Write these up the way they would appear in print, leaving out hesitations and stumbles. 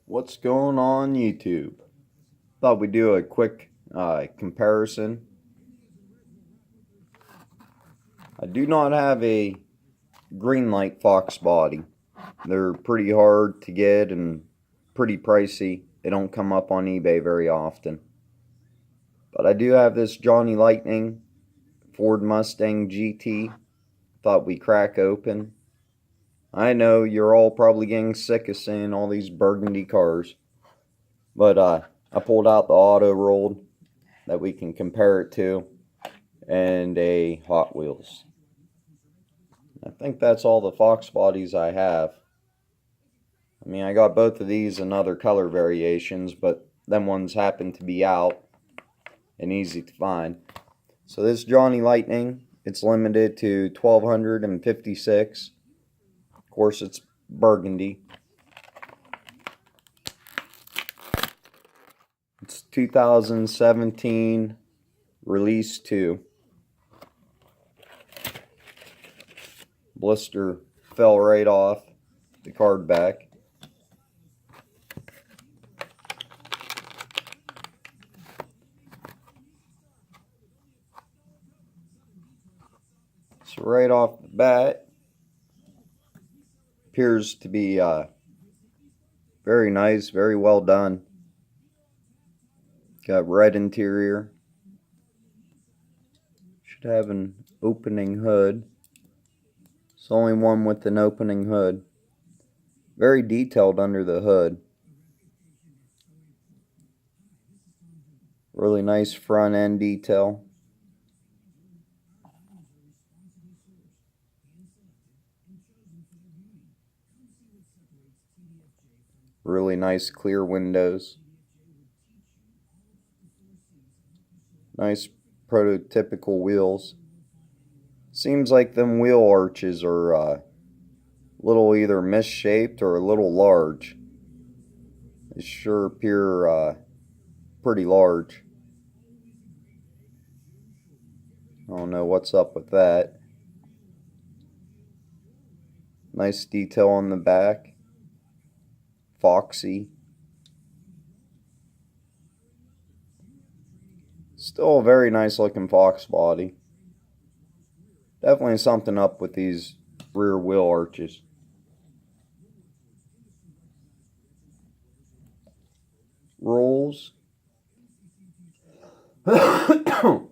What's going on YouTube? Thought we'd do a quick comparison. I do not have a green light Fox body. They're pretty hard to get and pretty pricey. They don't come up on eBay very often. But I do have this Johnny Lightning Ford Mustang GT. Thought we'd crack open. I know you're all probably getting sick of seeing all these burgundy cars. But I pulled out the auto rolled that we can compare it to, and a Hot Wheels. I think that's all the Fox bodies I have. I mean, I got both of these in other color variations, but them ones happen to be out and easy to find. So this Johnny Lightning, it's limited to 1,256. Of course, it's burgundy. It's 2017 release 2. Blister fell right off the card back. So right off the bat, appears to be very nice, very well done. Got red interior. Should have an opening hood. It's the only one with an opening hood. Very detailed under the hood. Really nice front end detail. Really nice clear windows. Nice prototypical wheels. Seems like them wheel arches are a little either misshaped or a little large. They sure appear pretty large. I don't know what's up with that. Nice detail on the back. Foxy. Still a very nice looking Fox body. Definitely something up with these rear wheel arches. Rolls. Then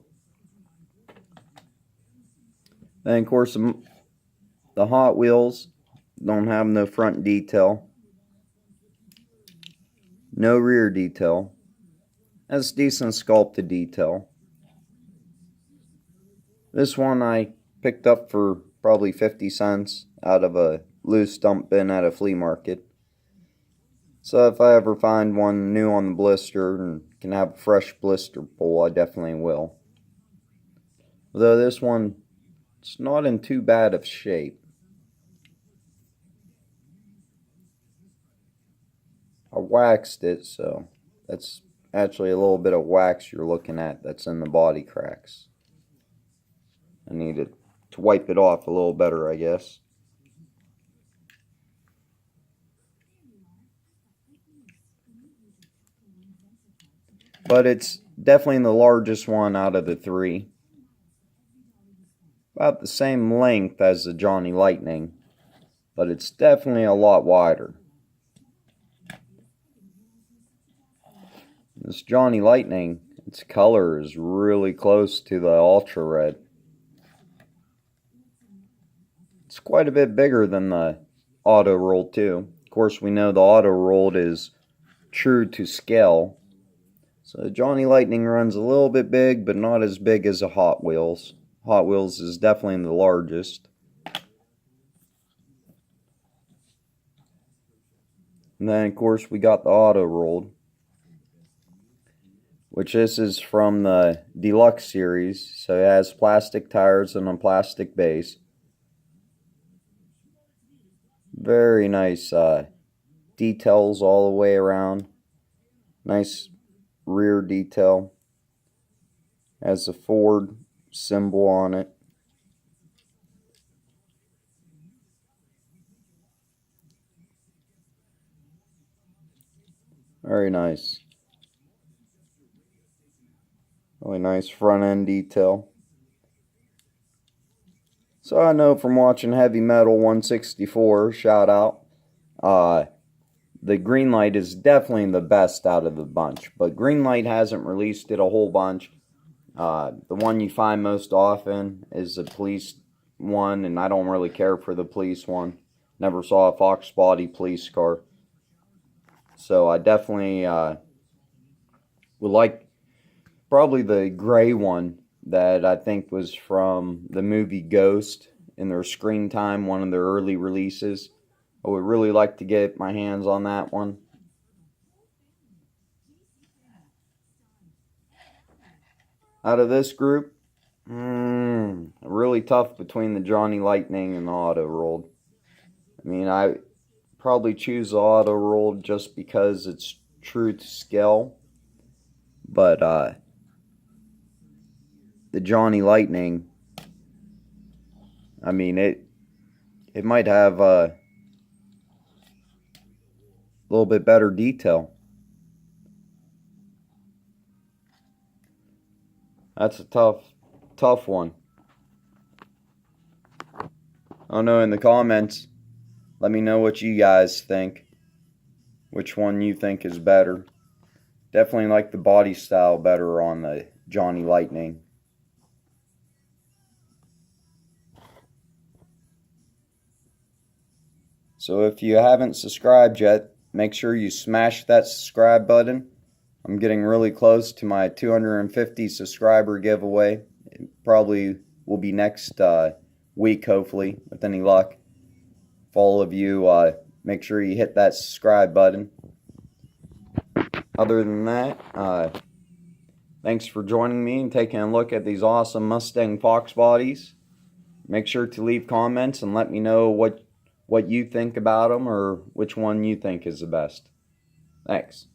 of course the Hot Wheels don't have no front detail. No rear detail. Has decent sculpted detail. This one I picked up for probably 50 cents out of a loose dump bin at a flea market. So if I ever find one new on the blister and can have a fresh blister pull, I definitely will. Although this one, it's not in too bad of shape. I waxed it, so that's actually a little bit of wax you're looking at that's in the body cracks. I needed to wipe it off a little better, I guess. But it's definitely the largest one out of the three. About the same length as the Johnny Lightning, but it's definitely a lot wider. This Johnny Lightning, its color is really close to the Ultra Red. It's quite a bit bigger than the Auto Rolled too. Of course, we know the Auto Rolled is true to scale. So the Johnny Lightning runs a little bit big, but not as big as a Hot Wheels. Hot Wheels is definitely the largest. And then, of course, we got the Auto Rolled, which this is from the Deluxe series, so it has plastic tires and a plastic base. Very nice details all the way around. Nice rear detail. Has a Ford symbol on it. Very nice. Really nice front end detail. So I know from watching Heavy Metal 164, shout out, the Greenlight is definitely the best out of the bunch. But Greenlight hasn't released it a whole bunch. The one you find most often is the police one, and I don't really care for the police one. Never saw a Fox body police car. So I definitely would like probably the gray one that I think was from the movie Ghost in their screen time, one of their early releases. I would really like to get my hands on that one. Out of this group, really tough between the Johnny Lightning and the Auto Rolled. I mean, I probably choose the Auto Rolled just because it's true to scale. But the Johnny Lightning, I mean, it might have a little bit better detail. That's a tough one. I don't know, in the comments, let me know what you guys think. Which one you think is better. Definitely like the body style better on the Johnny Lightning. So if you haven't subscribed yet, make sure you smash that subscribe button. I'm getting really close to my 250 subscriber giveaway. It probably will be next week, hopefully, with any luck. If all of you make sure you hit that subscribe button. Other than that, thanks for joining me and taking a look at these awesome Mustang Fox bodies. Make sure to leave comments and let me know what you think about them or which one you think is the best. Thanks.